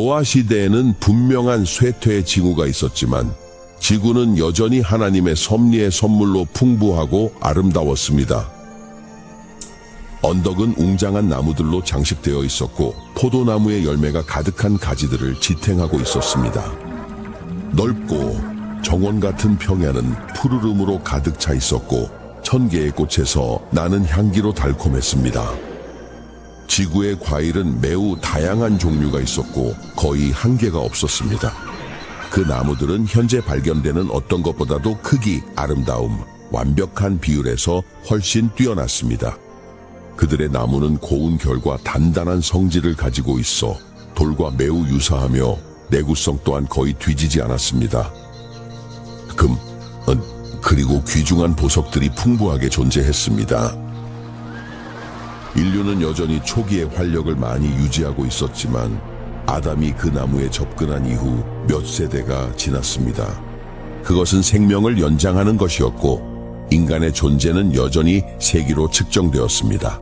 노아 시대에는 분명한 쇠퇴의 징후가 있었지만 지구는 여전히 하나님의 섭리의 선물로 풍부하고 아름다웠습니다. 언덕은 웅장한 나무들로 장식되어 있었고 포도나무의 열매가 가득한 가지들을 지탱하고 있었습니다. 넓고 정원 같은 평야는 푸르름으로 가득 차 있었고 1000개의 꽃에서 나는 향기로 달콤했습니다. 지구의 과일은 매우 다양한 종류가 있었고 거의 한계가 없었습니다. 그 나무들은 현재 발견되는 어떤 것보다도 크기, 아름다움, 완벽한 비율에서 훨씬 뛰어났습니다. 그들의 나무는 고운 결과 단단한 성질을 가지고 있어 돌과 매우 유사하며 내구성 또한 거의 뒤지지 않았습니다. 그리고 귀중한 보석들이 풍부하게 존재했습니다. 인류는 여전히 초기의 활력을 많이 유지하고 있었지만 아담이 그 나무에 접근한 이후 몇 세대가 지났습니다. 그것은 생명을 연장하는 것이었고 인간의 존재는 여전히 세기로 측정되었습니다.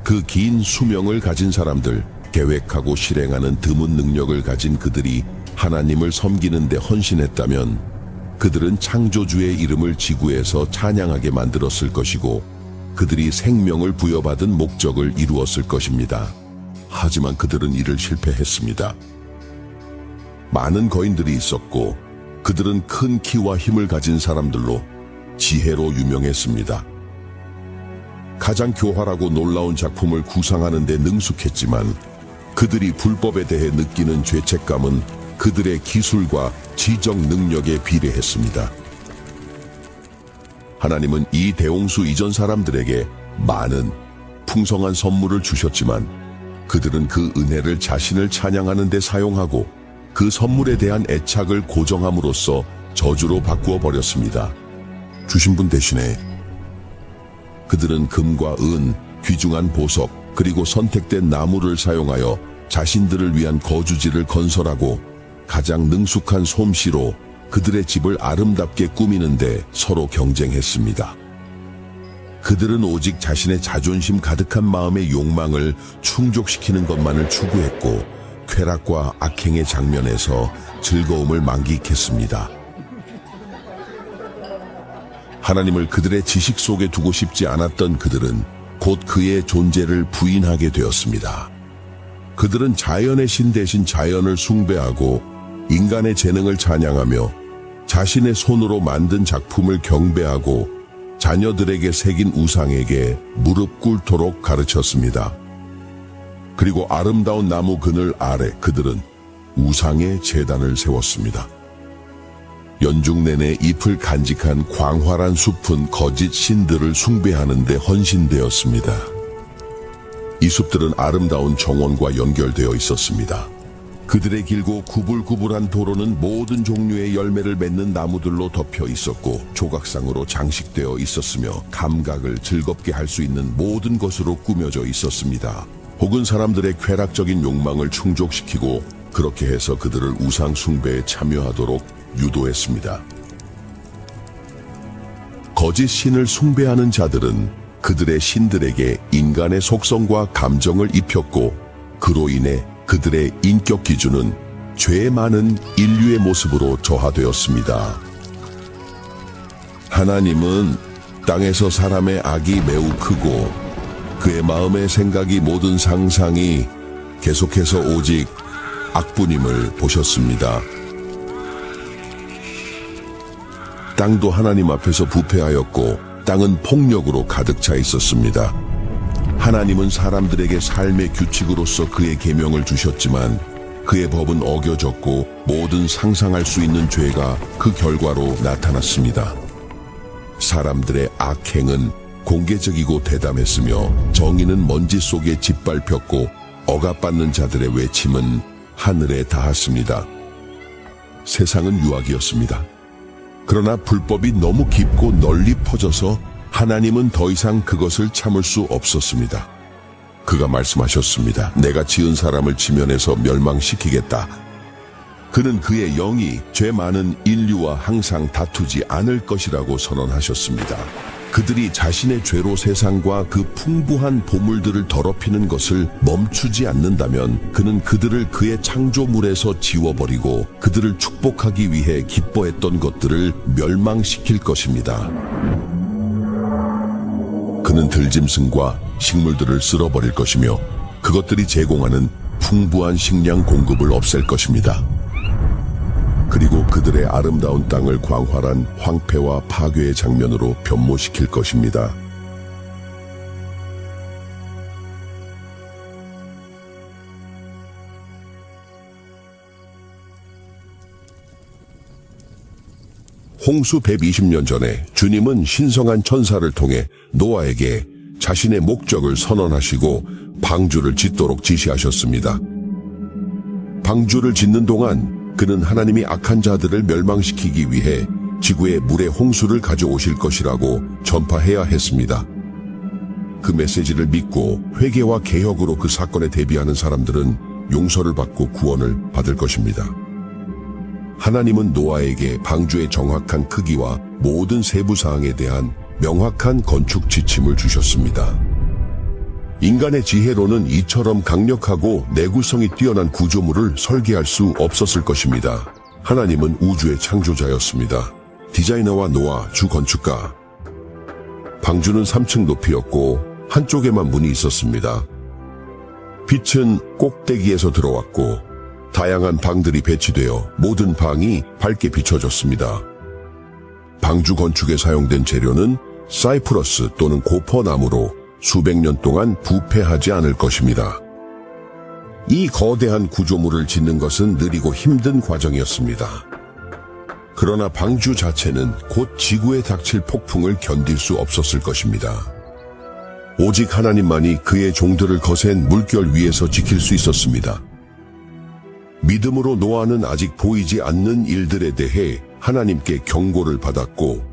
그 긴 수명을 가진 사람들, 계획하고 실행하는 드문 능력을 가진 그들이 하나님을 섬기는 데 헌신했다면 그들은 창조주의 이름을 지구에서 찬양하게 만들었을 것이고 그들이 생명을 부여받은 목적을 이루었을 것입니다. 하지만 그들은 이를 실패했습니다. 많은 거인들이 있었고 그들은 큰 키와 힘을 가진 사람들로 지혜로 유명했습니다. 가장 교활하고 놀라운 작품을 구상하는 데 능숙했지만 그들이 불법에 대해 느끼는 죄책감은 그들의 기술과 지적 능력에 비례했습니다. 하나님은 이 대홍수 이전 사람들에게 많은 풍성한 선물을 주셨지만 그들은 그 은혜를 자신을 찬양하는 데 사용하고 그 선물에 대한 애착을 고정함으로써 저주로 바꾸어 버렸습니다. 주신 분 대신에 그들은 금과 은, 귀중한 보석, 그리고 선택된 나무를 사용하여 자신들을 위한 거주지를 건설하고 가장 능숙한 솜씨로 그들의 집을 아름답게 꾸미는데 서로 경쟁했습니다. 그들은 오직 자신의 자존심 가득한 마음의 욕망을 충족시키는 것만을 추구했고 쾌락과 악행의 장면에서 즐거움을 만끽했습니다. 하나님을 그들의 지식 속에 두고 싶지 않았던 그들은 곧 그의 존재를 부인하게 되었습니다. 그들은 자연의 신 대신 자연을 숭배하고 인간의 재능을 찬양하며 자신의 손으로 만든 작품을 경배하고 자녀들에게 새긴 우상에게 무릎 꿇도록 가르쳤습니다. 그리고 아름다운 나무 그늘 아래 그들은 우상의 제단을 세웠습니다. 연중 내내 잎을 간직한 광활한 숲은 거짓 신들을 숭배하는 데 헌신되었습니다. 이 숲들은 아름다운 정원과 연결되어 있었습니다. 그들의 길고 구불구불한 도로는 모든 종류의 열매를 맺는 나무들로 덮여 있었고 조각상으로 장식되어 있었으며 감각을 즐겁게 할 수 있는 모든 것으로 꾸며져 있었습니다. 혹은 사람들의 쾌락적인 욕망을 충족시키고 그렇게 해서 그들을 우상 숭배에 참여하도록 유도했습니다. 거짓 신을 숭배하는 자들은 그들의 신들에게 인간의 속성과 감정을 입혔고 그로 인해 그들의 인격 기준은 죄 많은 인류의 모습으로 저하되었습니다. 하나님은 땅에서 사람의 악이 매우 크고 그의 마음의 생각이 모든 상상이 계속해서 오직 악뿐임을 보셨습니다. 땅도 하나님 앞에서 부패하였고 땅은 폭력으로 가득 차 있었습니다. 하나님은 사람들에게 삶의 규칙으로서 그의 계명을 주셨지만 그의 법은 어겨졌고 모든 상상할 수 있는 죄가 그 결과로 나타났습니다. 사람들의 악행은 공개적이고 대담했으며 정의는 먼지 속에 짓밟혔고 억압받는 자들의 외침은 하늘에 닿았습니다. 세상은 유악이었습니다. 그러나 불법이 너무 깊고 널리 퍼져서 하나님은 더 이상 그것을 참을 수 없었습니다. 그가 말씀하셨습니다. 내가 지은 사람을 지면에서 멸망시키겠다. 그는 그의 영이 죄 많은 인류와 항상 다투지 않을 것이라고 선언하셨습니다. 그들이 자신의 죄로 세상과 그 풍부한 보물들을 더럽히는 것을 멈추지 않는다면 그는 그들을 그의 창조물에서 지워버리고 그들을 축복하기 위해 기뻐했던 것들을 멸망시킬 것입니다. 그는 들짐승과 식물들을 쓸어버릴 것이며 그것들이 제공하는 풍부한 식량 공급을 없앨 것입니다. 그리고 그들의 아름다운 땅을 광활한 황폐와 파괴의 장면으로 변모시킬 것입니다. 홍수 120년 전에 주님은 신성한 천사를 통해 노아에게 자신의 목적을 선언하시고 방주를 짓도록 지시하셨습니다. 방주를 짓는 동안 그는 하나님이 악한 자들을 멸망시키기 위해 지구에 물의 홍수를 가져오실 것이라고 전파해야 했습니다. 그 메시지를 믿고 회개와 개혁으로 그 사건에 대비하는 사람들은 용서를 받고 구원을 받을 것입니다. 하나님은 노아에게 방주의 정확한 크기와 모든 세부 사항에 대한 명확한 건축 지침을 주셨습니다. 인간의 지혜로는 이처럼 강력하고 내구성이 뛰어난 구조물을 설계할 수 없었을 것입니다. 하나님은 우주의 창조자였습니다. 디자이너와 노아, 주 건축가. 방주는 3층 높이였고 한쪽에만 문이 있었습니다. 빛은 꼭대기에서 들어왔고 다양한 방들이 배치되어 모든 방이 밝게 비춰졌습니다. 방주 건축에 사용된 재료는 사이프러스 또는 고퍼나무로 수백 년 동안 부패하지 않을 것입니다. 이 거대한 구조물을 짓는 것은 느리고 힘든 과정이었습니다. 그러나 방주 자체는 곧 지구에 닥칠 폭풍을 견딜 수 없었을 것입니다. 오직 하나님만이 그의 종들을 거센 물결 위에서 지킬 수 있었습니다. 믿음으로 노아는 아직 보이지 않는 일들에 대해 하나님께 경고를 받았고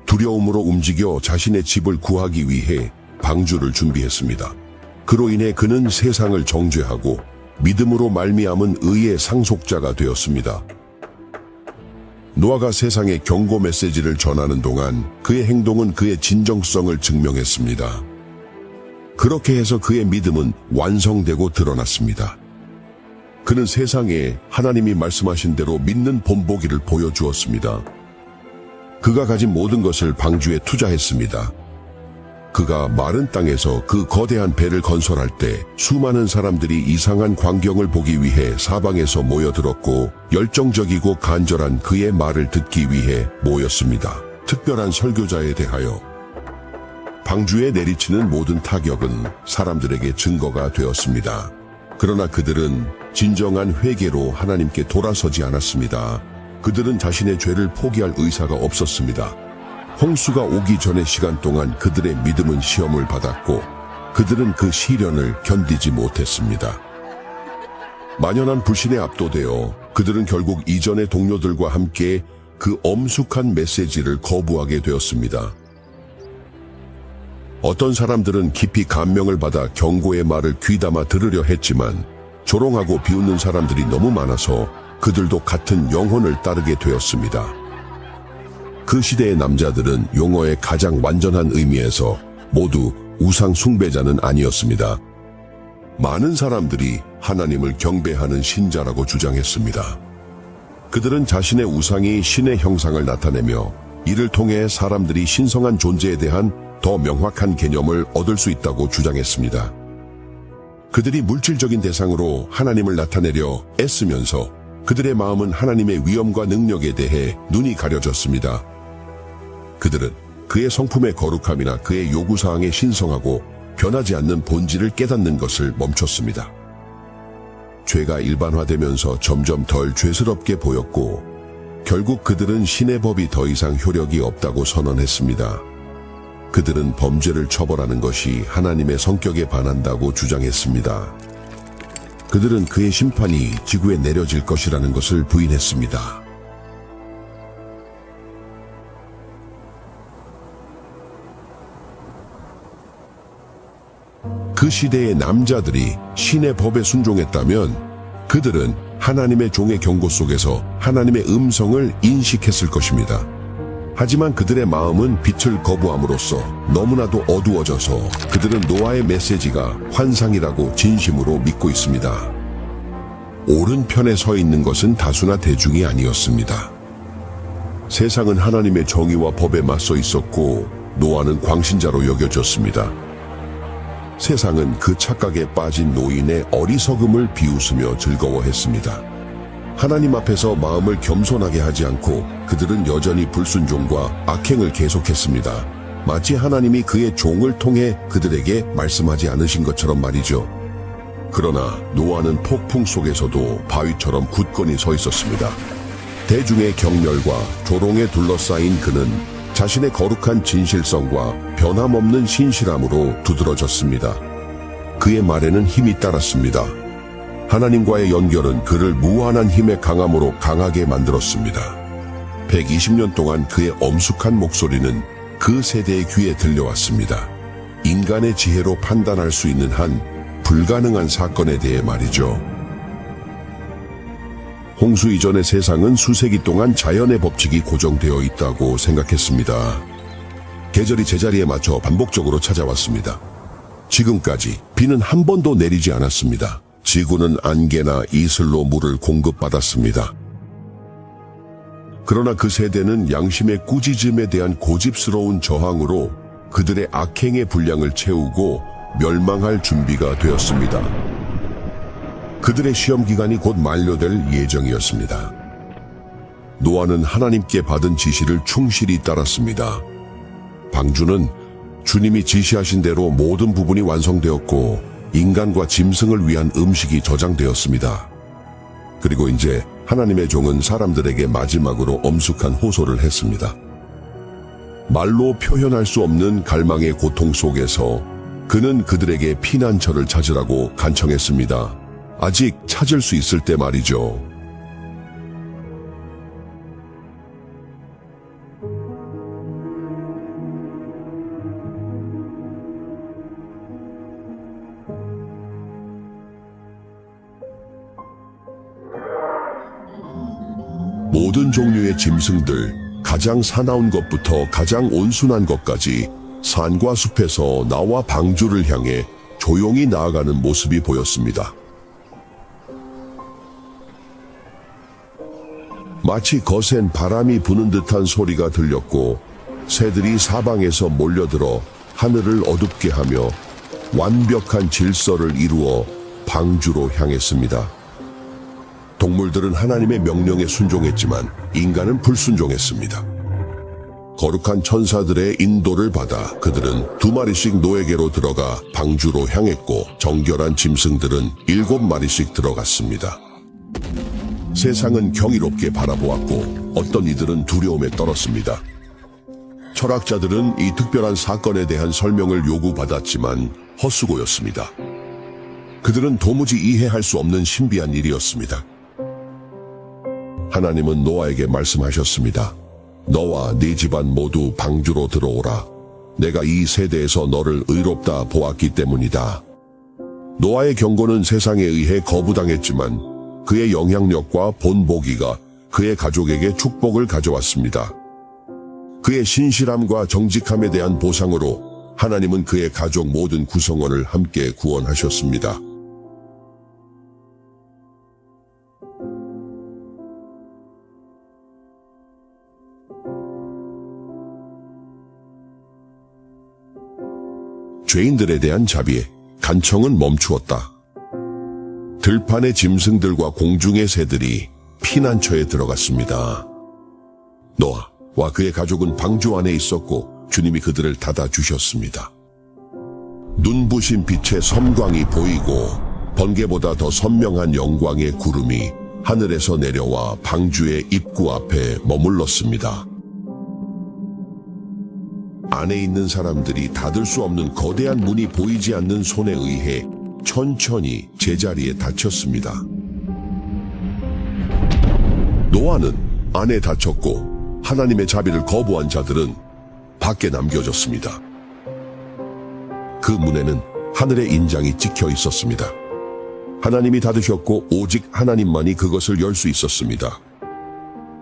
두려움으로 움직여 자신의 집을 구하기 위해 방주를 준비했습니다. 그로 인해 그는 세상을 정죄하고 믿음으로 말미암은 의의 상속자가 되었습니다. 노아가 세상에 경고 메시지를 전하는 동안 그의 행동은 그의 진정성을 증명했습니다. 그렇게 해서 그의 믿음은 완성되고 드러났습니다. 그는 세상에 하나님이 말씀하신 대로 믿는 본보기를 보여주었습니다. 그가 가진 모든 것을 방주에 투자했습니다. 그가 마른 땅에서 그 거대한 배를 건설할 때 수많은 사람들이 이상한 광경을 보기 위해 사방에서 모여들었고 열정적이고 간절한 그의 말을 듣기 위해 모였습니다. 특별한 설교자에 대하여 방주에 내리치는 모든 타격은 사람들에게 증거가 되었습니다. 그러나 그들은 진정한 회개로 하나님께 돌아서지 않았습니다. 그들은 자신의 죄를 포기할 의사가 없었습니다. 홍수가 오기 전의 시간 동안 그들의 믿음은 시험을 받았고 그들은 그 시련을 견디지 못했습니다. 만연한 불신에 압도되어 그들은 결국 이전의 동료들과 함께 그 엄숙한 메시지를 거부하게 되었습니다. 어떤 사람들은 깊이 감명을 받아 경고의 말을 귀담아 들으려 했지만 조롱하고 비웃는 사람들이 너무 많아서 그들도 같은 영혼을 따르게 되었습니다. 그 시대의 남자들은 용어의 가장 완전한 의미에서 모두 우상 숭배자는 아니었습니다. 많은 사람들이 하나님을 경배하는 신자라고 주장했습니다. 그들은 자신의 우상이 신의 형상을 나타내며 이를 통해 사람들이 신성한 존재에 대한 더 명확한 개념을 얻을 수 있다고 주장했습니다. 그들이 물질적인 대상으로 하나님을 나타내려 애쓰면서 그들의 마음은 하나님의 위엄과 능력에 대해 눈이 가려졌습니다. 그들은 그의 성품의 거룩함이나 그의 요구사항에 신성하고 변하지 않는 본질을 깨닫는 것을 멈췄습니다. 죄가 일반화되면서 점점 덜 죄스럽게 보였고 결국 그들은 신의 법이 더 이상 효력이 없다고 선언했습니다. 그들은 범죄를 처벌하는 것이 하나님의 성격에 반한다고 주장했습니다. 그들은 그의 심판이 지구에 내려질 것이라는 것을 부인했습니다. 그 시대의 남자들이 신의 법에 순종했다면 그들은 하나님의 종의 경고 속에서 하나님의 음성을 인식했을 것입니다. 하지만 그들의 마음은 빛을 거부함으로써 너무나도 어두워져서 그들은 노아의 메시지가 환상이라고 진심으로 믿고 있습니다. 옳은 편에 서 있는 것은 다수나 대중이 아니었습니다. 세상은 하나님의 정의와 법에 맞서 있었고 노아는 광신자로 여겨졌습니다. 세상은 그 착각에 빠진 노인의 어리석음을 비웃으며 즐거워했습니다. 하나님 앞에서 마음을 겸손하게 하지 않고 그들은 여전히 불순종과 악행을 계속했습니다. 마치 하나님이 그의 종을 통해 그들에게 말씀하지 않으신 것처럼 말이죠. 그러나 노아는 폭풍 속에서도 바위처럼 굳건히 서 있었습니다. 대중의 경멸과 조롱에 둘러싸인 그는 자신의 거룩한 진실성과 변함없는 신실함으로 두드러졌습니다. 그의 말에는 힘이 따랐습니다. 하나님과의 연결은 그를 무한한 힘의 강함으로 강하게 만들었습니다. 120년 동안 그의 엄숙한 목소리는 그 세대의 귀에 들려왔습니다. 인간의 지혜로 판단할 수 있는 한 불가능한 사건에 대해 말이죠. 홍수 이전의 세상은 수세기 동안 자연의 법칙이 고정되어 있다고 생각했습니다. 계절이 제자리에 맞춰 반복적으로 찾아왔습니다. 지금까지 비는 한 번도 내리지 않았습니다. 지구는 안개나 이슬로 물을 공급받았습니다. 그러나 그 세대는 양심의 꾸짖음에 대한 고집스러운 저항으로 그들의 악행의 분량을 채우고 멸망할 준비가 되었습니다. 그들의 시험 기간이 곧 만료될 예정이었습니다. 노아는 하나님께 받은 지시를 충실히 따랐습니다. 방주는 주님이 지시하신 대로 모든 부분이 완성되었고 인간과 짐승을 위한 음식이 저장되었습니다. 그리고 이제 하나님의 종은 사람들에게 마지막으로 엄숙한 호소를 했습니다. 말로 표현할 수 없는 갈망의 고통 속에서 그는 그들에게 피난처를 찾으라고 간청했습니다. 아직 찾을 수 있을 때 말이죠. 모든 종류의 짐승들, 가장 사나운 것부터 가장 온순한 것까지 산과 숲에서 나와 방주를 향해 조용히 나아가는 모습이 보였습니다. 마치 거센 바람이 부는 듯한 소리가 들렸고 새들이 사방에서 몰려들어 하늘을 어둡게 하며 완벽한 질서를 이루어 방주로 향했습니다. 동물들은 하나님의 명령에 순종했지만 인간은 불순종했습니다. 거룩한 천사들의 인도를 받아 그들은 2마리씩 노예계로 들어가 방주로 향했고 정결한 짐승들은 7마리씩 들어갔습니다. 세상은 경이롭게 바라보았고 어떤 이들은 두려움에 떨었습니다. 철학자들은 이 특별한 사건에 대한 설명을 요구받았지만 헛수고였습니다. 그들은 도무지 이해할 수 없는 신비한 일이었습니다. 하나님은 노아에게 말씀하셨습니다. 너와 네 집안 모두 방주로 들어오라. 내가 이 세대에서 너를 의롭다 보았기 때문이다. 노아의 경고는 세상에 의해 거부당했지만 그의 영향력과 본보기가 그의 가족에게 축복을 가져왔습니다. 그의 신실함과 정직함에 대한 보상으로 하나님은 그의 가족 모든 구성원을 함께 구원하셨습니다. 죄인들에 대한 자비에 간청은 멈추었다. 들판의 짐승들과 공중의 새들이 피난처에 들어갔습니다. 노아와 그의 가족은 방주 안에 있었고 주님이 그들을 닫아주셨습니다. 눈부신 빛의 섬광이 보이고 번개보다 더 선명한 영광의 구름이 하늘에서 내려와 방주의 입구 앞에 머물렀습니다. 안에 있는 사람들이 닫을 수 없는 거대한 문이 보이지 않는 손에 의해 천천히 제자리에 닫혔습니다. 노아는 안에 닫혔고 하나님의 자비를 거부한 자들은 밖에 남겨졌습니다. 그 문에는 하늘의 인장이 찍혀 있었습니다. 하나님이 닫으셨고 오직 하나님만이 그것을 열 수 있었습니다.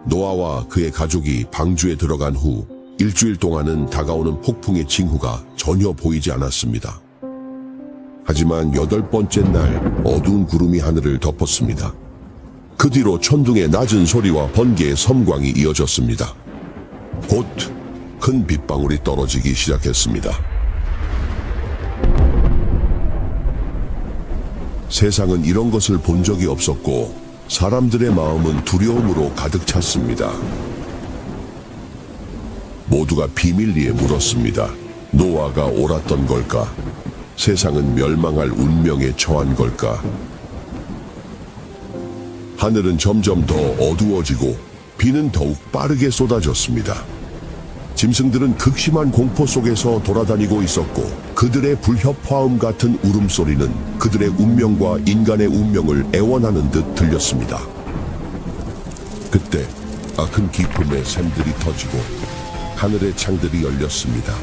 노아와 그의 가족이 방주에 들어간 후 일주일 동안은 다가오는 폭풍의 징후가 전혀 보이지 않았습니다. 하지만 8번째 날 어두운 구름이 하늘을 덮었습니다. 그 뒤로 천둥의 낮은 소리와 번개의 섬광이 이어졌습니다. 곧 큰 빗방울이 떨어지기 시작했습니다. 세상은 이런 것을 본 적이 없었고 사람들의 마음은 두려움으로 가득 찼습니다. 모두가 비밀리에 물었습니다. 노아가 옳았던 걸까? 세상은 멸망할 운명에 처한 걸까? 하늘은 점점 더 어두워지고 비는 더욱 빠르게 쏟아졌습니다. 짐승들은 극심한 공포 속에서 돌아다니고 있었고 그들의 불협화음 같은 울음소리는 그들의 운명과 인간의 운명을 애원하는 듯 들렸습니다. 그때 큰 기쁨의 샘들이 터지고 하늘의 창들이 열렸습니다.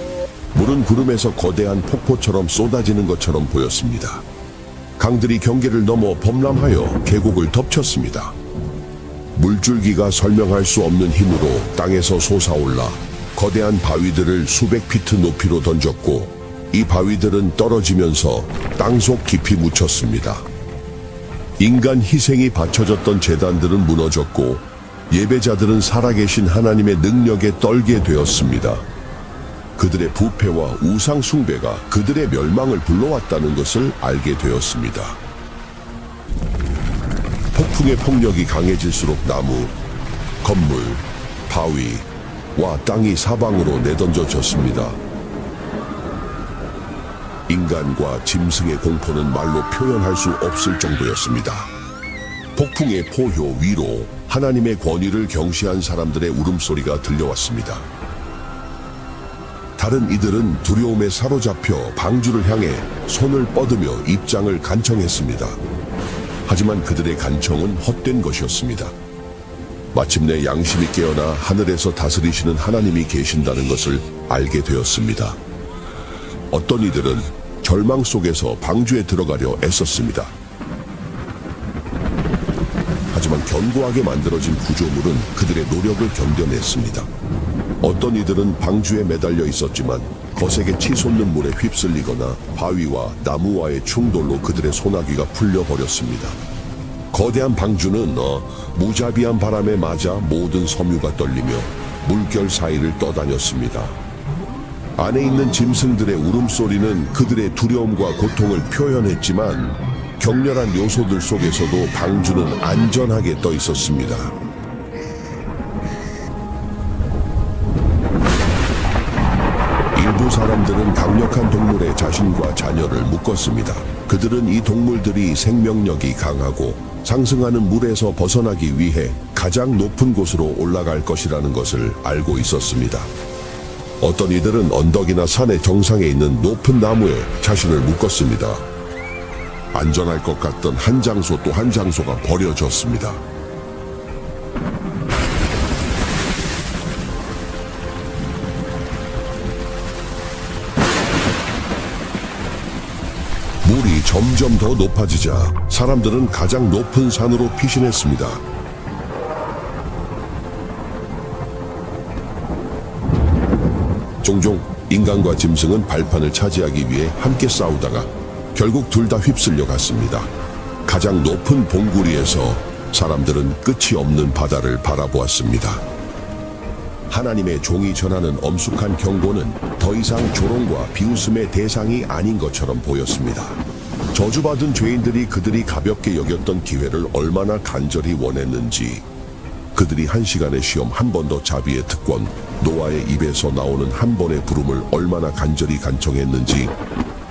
물은 구름에서 거대한 폭포처럼 쏟아지는 것처럼 보였습니다. 강들이 경계를 넘어 범람하여 계곡을 덮쳤습니다. 물줄기가 설명할 수 없는 힘으로 땅에서 솟아올라 거대한 바위들을 수백 피트 높이로 던졌고 이 바위들은 떨어지면서 땅속 깊이 묻혔습니다. 인간 희생이 바쳐졌던 제단들은 무너졌고 예배자들은 살아계신 하나님의 능력에 떨게 되었습니다. 그들의 부패와 우상 숭배가 그들의 멸망을 불러왔다는 것을 알게 되었습니다. 폭풍의 폭력이 강해질수록 나무, 건물, 바위와 땅이 사방으로 내던져졌습니다. 인간과 짐승의 공포는 말로 표현할 수 없을 정도였습니다. 폭풍의 포효 위로 하나님의 권위를 경시한 사람들의 울음소리가 들려왔습니다. 다른 이들은 두려움에 사로잡혀 방주를 향해 손을 뻗으며 입장을 간청했습니다. 하지만 그들의 간청은 헛된 것이었습니다. 마침내 양심이 깨어나 하늘에서 다스리시는 하나님이 계신다는 것을 알게 되었습니다. 어떤 이들은 절망 속에서 방주에 들어가려 애썼습니다. 하지만 견고하게 만들어진 구조물은 그들의 노력을 견뎌냈습니다. 어떤 이들은 방주에 매달려 있었지만 거세게 치솟는 물에 휩쓸리거나 바위와 나무와의 충돌로 그들의 소나기가 풀려버렸습니다. 거대한 방주는 무자비한 바람에 맞아 모든 섬유가 떨리며 물결 사이를 떠다녔습니다. 안에 있는 짐승들의 울음소리는 그들의 두려움과 고통을 표현했지만 격렬한 요소들 속에서도 방주는 안전하게 떠 있었습니다. 일부 사람들은 강력한 동물에 자신과 자녀를 묶었습니다. 그들은 이 동물들이 생명력이 강하고 상승하는 물에서 벗어나기 위해 가장 높은 곳으로 올라갈 것이라는 것을 알고 있었습니다. 어떤 이들은 언덕이나 산의 정상에 있는 높은 나무에 자신을 묶었습니다. 안전할 것 같던 한 장소 또 한 장소가 버려졌습니다. 물이 점점 더 높아지자 사람들은 가장 높은 산으로 피신했습니다. 종종 인간과 짐승은 발판을 차지하기 위해 함께 싸우다가 결국 둘 다 휩쓸려 갔습니다. 가장 높은 봉구리에서 사람들은 끝이 없는 바다를 바라보았습니다. 하나님의 종이 전하는 엄숙한 경고는 더 이상 조롱과 비웃음의 대상이 아닌 것처럼 보였습니다. 저주받은 죄인들이 그들이 가볍게 여겼던 기회를 얼마나 간절히 원했는지, 그들이 한 시간의 시험 한 번 더 자비의 특권, 노아의 입에서 나오는 한 번의 부름을 얼마나 간절히 간청했는지,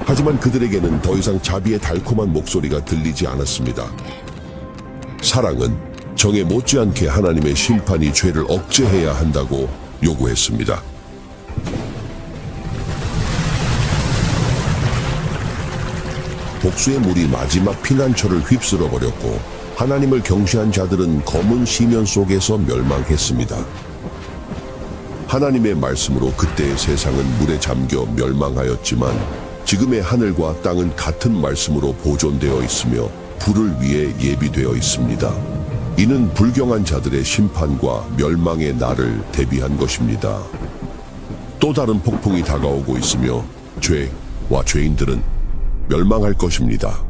하지만 그들에게는 더 이상 자비의 달콤한 목소리가 들리지 않았습니다. 사랑은 정에 못지않게 하나님의 심판이 죄를 억제해야 한다고 요구했습니다. 복수의 물이 마지막 피난처를 휩쓸어 버렸고 하나님을 경시한 자들은 검은 시면 속에서 멸망했습니다. 하나님의 말씀으로 그때의 세상은 물에 잠겨 멸망하였지만 지금의 하늘과 땅은 같은 말씀으로 보존되어 있으며 불을 위해 예비되어 있습니다. 이는 불경한 자들의 심판과 멸망의 날을 대비한 것입니다. 또 다른 폭풍이 다가오고 있으며 죄와 죄인들은 멸망할 것입니다.